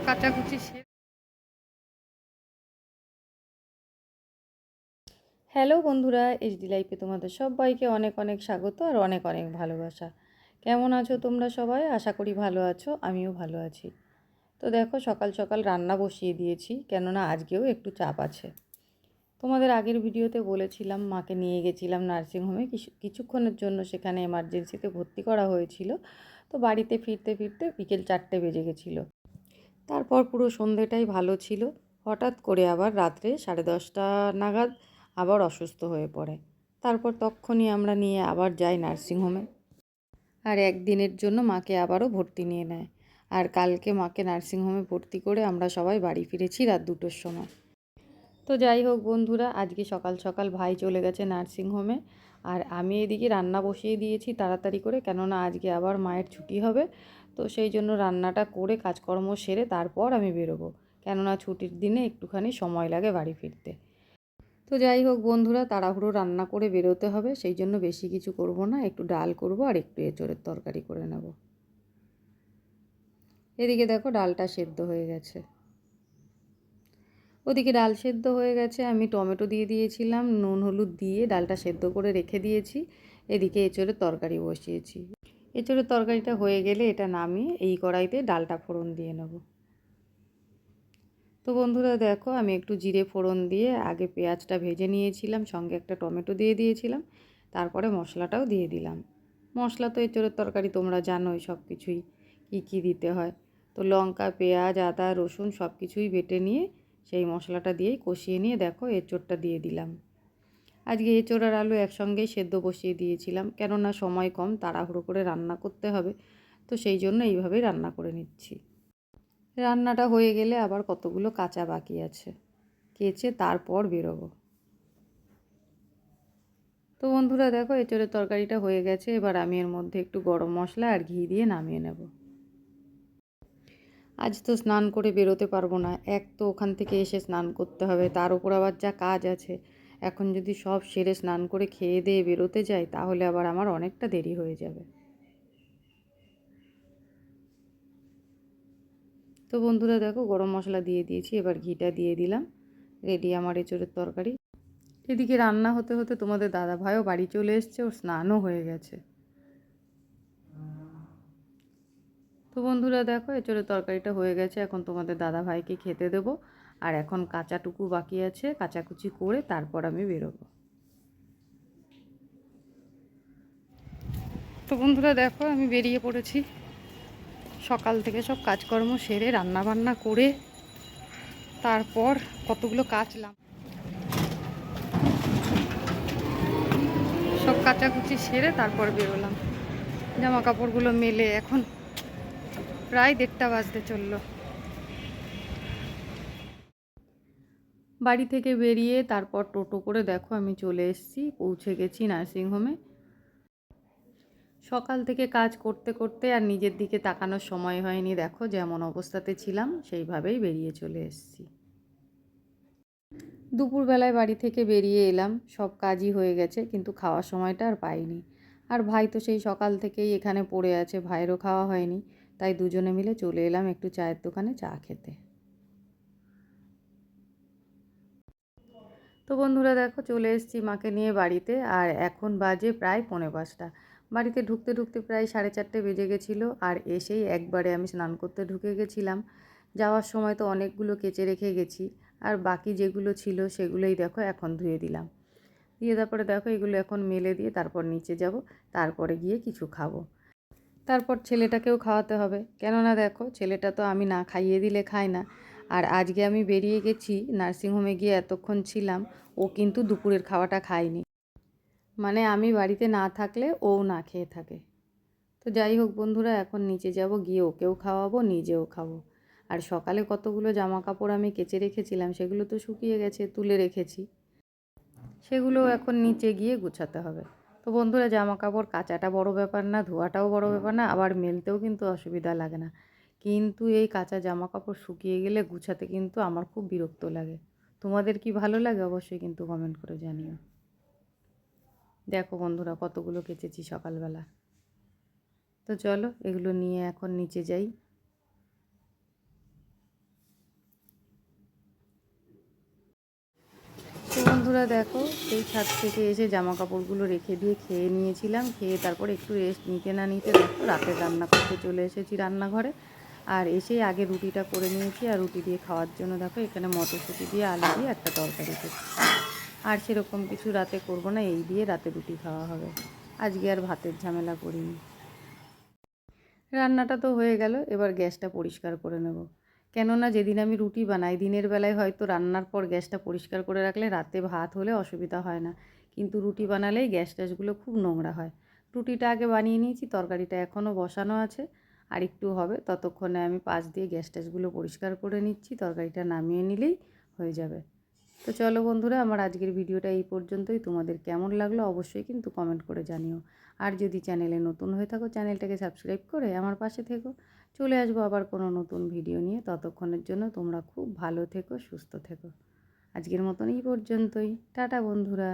কাচাকুচি হ্যালো বন্ধুরা, এইচডি লাইফে তোমাদের সবাইকে অনেক অনেক স্বাগত আর অনেক অনেক ভালোবাসা। কেমন আছো তোমরা সবাই? আশা করি ভালো আছো, আমিও ভালো আছি। তো দেখো, সকাল সকাল রান্না বসিয়ে দিয়েছি, কেননা আজকেও একটু চাপ আছে। তোমাদের আগের ভিডিওতে বলেছিলাম মাকে নিয়ে গেছিলাম নার্সিংহোমে, কিছুক্ষণের জন্য সেখানে এমার্জেন্সিতে ভর্তি করা হয়েছিল। তো বাড়িতে ফিরতে ফিরতে বিকেল 4টে বেজে গেছিলো। তারপর পুরো সন্ধেটাই ভালো ছিল। হঠাৎ করে আবার রাত্রে 10:30 নাগাদ আবার অসুস্থ হয়ে পড়ে। তারপর তক্ষুনি আমরা নিয়ে আবার যাই নার্সিংহোমে, আর একদিনের জন্য মাকে আবারও ভর্তি নিয়ে নেয়। আর কালকে মাকে নার্সিংহোমে ভর্তি করে আমরা সবাই বাড়ি ফিরেছি রাত 2টোর সময়। তো যাই হোক বন্ধুরা, আজকে সকাল সকাল ভাই চলে গেছে নার্সিংহোমে, আর আমি এদিকে রান্না বসিয়ে দিয়েছি তাড়াতাড়ি করে, কেননা আজকে আবার মায়ের ছুটি হবে। তো সেই জন্য রান্নাটা করে কাজকর্ম সেরে তারপর আমি বেরোবো, কেননা ছুটির দিনে একটুখানি সময় লাগে বাড়ি ফিরতে। তো যাই হোক বন্ধুরা, তাড়াহুড়ো রান্না করে বেরোতে হবে, সেই জন্য বেশি কিছু করব না, একটু ডাল করব আর একটু এঁচোড়ের তরকারি করে নেব। এদিকে দেখো, ডালটা সেদ্ধ হয়ে গেছে। ওদিকে ডাল সেদ্ধ হয়ে গেছে, আমি টমেটো দিয়ে দিয়েছিলাম, নুন হলুদ দিয়ে ডালটা সেদ্ধ করে রেখে দিয়েছি। এদিকে এঁচোড়ের তরকারি বসিয়েছি। এঁচোড়ের তরকারিটা হয়ে গেলে এটা নামিয়ে এই কড়াইতে ডালটা ফোড়ন দিয়ে নেব। তো বন্ধুরা দেখো, আমি একটু জিরে ফোড়ন দিয়ে আগে পেঁয়াজটা ভেজে নিয়েছিলাম, সঙ্গে একটা টমেটো দিয়ে দিয়েছিলাম, তারপরে মশলাটাও দিয়ে দিলাম। মশলা তো এঁচোড়ের তরকারি তোমরা জানোই সব কিছুই কী দিতে হয়। তো লঙ্কা, পেঁয়াজ, আদা, রসুন সব কিছুই বেটে নিয়ে সেই মশলাটা দিয়েই কষিয়ে নিয়ে দেখো এঁচোড়টা দিয়ে দিলাম। আজকে এঁচোড় আর আলু একসঙ্গেই সেদ্ধ বসিয়ে দিয়েছিলাম, কেননা সময় কম, তাড়াহুড়ো করে রান্না করতে হবে। তো সেই জন্য এইভাবেই রান্না করে নিচ্ছি। রান্নাটা হয়ে গেলে আবার কতগুলো কাঁচা বাকি আছে, কেচে তারপর বেরোবো। তো বন্ধুরা দেখো, এঁচোড়ের তরকারিটা হয়ে গেছে, এবার আমি এর মধ্যে একটু গরম মশলা আর ঘি দিয়ে নামিয়ে নেব। আজ তো স্নান করে বেরোতে পারবো না, এক তো ওখান থেকে এসে স্নান করতে হবে, তার উপর আবার যা কাজ আছে। এখন যদি সব সেরে স্নান করে খেয়ে দিয়ে বেরোতে যাই, তাহলে আবার আমার অনেকটা দেরি হয়ে যাবে। তো বন্ধুরা দেখো, গরম মশলা দিয়ে দিয়েছি, এবার ঘিটা দিয়ে দিলাম। রেডি আমার এঁচোড়ের তরকারি। এদিকে রান্না হতে হতে তোমাদের দাদা ভাইও বাড়ি চলে এসছে, ওর স্নানও হয়ে গেছে। তো বন্ধুরা দেখো, এঁচোড়ের তরকারিটা হয়ে গেছে, এখন তোমাদের দাদা ভাইকে খেতে দেবো। আর এখন কাঁচাটুকু বাকি আছে, কাচাকুচি করে তারপর আমি বেরোবো। তো বন্ধুরা দেখো, আমি বেরিয়ে পড়েছি। সকাল থেকে সব কাজকর্ম সেরে রান্না বান্না করে তারপর কতগুলো কাচলাম, সব কাচাকুচি সেরে তারপর বেরোলাম। জামা কাপড়গুলো মেলে এখন প্রায় 1:30 বাজতে চললো। বাড়ি থেকে বেরিয়ে তারপর টোটো করে দেখো আমি চলে এসেছি, পৌঁছে গেছি নার্সিংহোমে। সকাল থেকে কাজ করতে করতে আর নিজের দিকে তাকানোর সময় হয়নি, দেখো যেমন অবস্থাতে ছিলাম সেইভাবেই বেরিয়ে চলে এসেছি। দুপুরবেলায় বাড়ি থেকে বেরিয়ে এলাম, সব কাজই হয়ে গেছে, কিন্তু খাওয়ার সময়টা আর পাইনি। আর ভাই তো সেই সকাল থেকেই এখানে পড়ে আছে, ভাইয়েরও খাওয়া হয়নি, তাই দুজনে মিলে চলে এলাম একটু চায়ের দোকানে চা খেতে। তো বন্ধুরা দেখো, চলে এসেছি মাকে নিয়ে বাড়িতে, আর এখন বাজে প্রায় 4:45। বাড়িতে ঢুকতে ঢুকতে প্রায় 4:30 বেজে গেছিলো, আর এসেই একবারে আমি স্নান করতে ঢুকে গেছিলাম। যাওয়ার সময় তো অনেকগুলো কেচে রেখে গেছি, আর বাকি যেগুলো ছিল সেগুলোই দেখো এখন ধুয়ে দিলাম। দিয়ে তারপরে দেখো এগুলো এখন মেলে দিয়ে তারপর নিচে যাব, তারপরে গিয়ে কিছু খাবো। তারপর ছেলেটাকেও খাওয়াতে হবে, কেননা দেখো ছেলেটা তো আমি না খাইয়ে দিলে খায় না। আর আজকে আমি বেরিয়ে গেছি নার্সিংহোমে, গিয়ে এতক্ষণ ছিলাম, ও কিন্তু দুপুরের খাওয়াটা খায়নি। মানে আমি বাড়িতে না থাকলে ও না খেয়ে থাকে। তো যাই হোক বন্ধুরা, এখন নিচে যাব, গিয়ে ওকেও খাওয়াবো, নিজেও খাবো। আর সকালে কতগুলো জামা কাপড় আমি কেচে রেখেছিলাম, সেগুলো তো শুকিয়ে গেছে, তুলে রেখেছি, সেগুলো এখন নিচে গিয়ে গুছাতে হবে। তো বন্ধুরা, জামা কাপড় কাচাটা বড় ব্যাপার না, ধোয়াটাও বড় ব্যাপার না, আবার মেলতেও কিন্তু অসুবিধা লাগে না। কিন্তু এই কাঁচা জামা কাপড় শুকিয়ে গেলে গুছাতে কিন্তু আমার খুব বিরক্ত লাগে। তোমাদের কি ভালো লাগে অবশ্যই কিন্তু কমেন্ট করে জানিও। দেখো বন্ধুরা, কতগুলো কেচেছি সকালবেলা। তো চলো এগুলো নিয়ে এখন নিচে যাই। বন্ধুরা দেখো, সেই ছাদ থেকে এসে জামা কাপড়গুলো রেখে দিয়ে খেয়ে নিয়েছিলাম। খেয়ে তারপর একটু রেস্ট নিতে না নিতে দেখো রাতের রান্না করতে চলে এসেছি রান্নাঘরে। আর এসেই আগে রুটিটা করে নিয়েছি, আর রুটি দিয়ে খাওয়ার জন্য দেখো এখানে মটরশুঁটি দিয়ে আলু দিয়ে একটা তরকারি করছি। আর সেরকম কিছু রাতে করব না, এই দিয়ে রাতে রুটি খাওয়া হবে। আজকে আর ভাতের ঝামেলা করিনি। রান্নাটা তো হয়ে গেল, এবার গ্যাসটা পরিষ্কার করে নেব। কেননা যেদিন আমি রুটি বানাই দিনের বেলায় হয়তো রান্নার পর গ্যাসটা পরিষ্কার করে রাখলে রাতে ভাত হলে অসুবিধা হয় না, কিন্তু রুটি বানালেই গ্যাস ট্যাসগুলো খুব নোংরা হয়। রুটিটা আগে বানিয়ে নিয়েছি, তরকারিটা এখনও বসানো আছে, আর একটু হবে, ততক্ষণে আমি পাশ দিয়ে গ্যাস ট্যাসগুলো পরিষ্কার করে নিচ্ছি, তরকারিটা নামিয়ে নিলেই হয়ে যাবে। তো চলো বন্ধুরা, আমার আজকের ভিডিওটা এই পর্যন্তই। তোমাদের কেমন লাগলো অবশ্যই কিন্তু কমেন্ট করে জানিও। আর যদি চ্যানেলে নতুন হয়ে থাকো চ্যানেলটাকে সাবস্ক্রাইব করে আমার পাশে থেকো। চলে আসবো আবার কোনো নতুন ভিডিও নিয়ে, ততক্ষণের জন্য তোমরা খুব ভালো থেকো, সুস্থ থেকো। আজকের মতন এই পর্যন্তই। টাটা বন্ধুরা।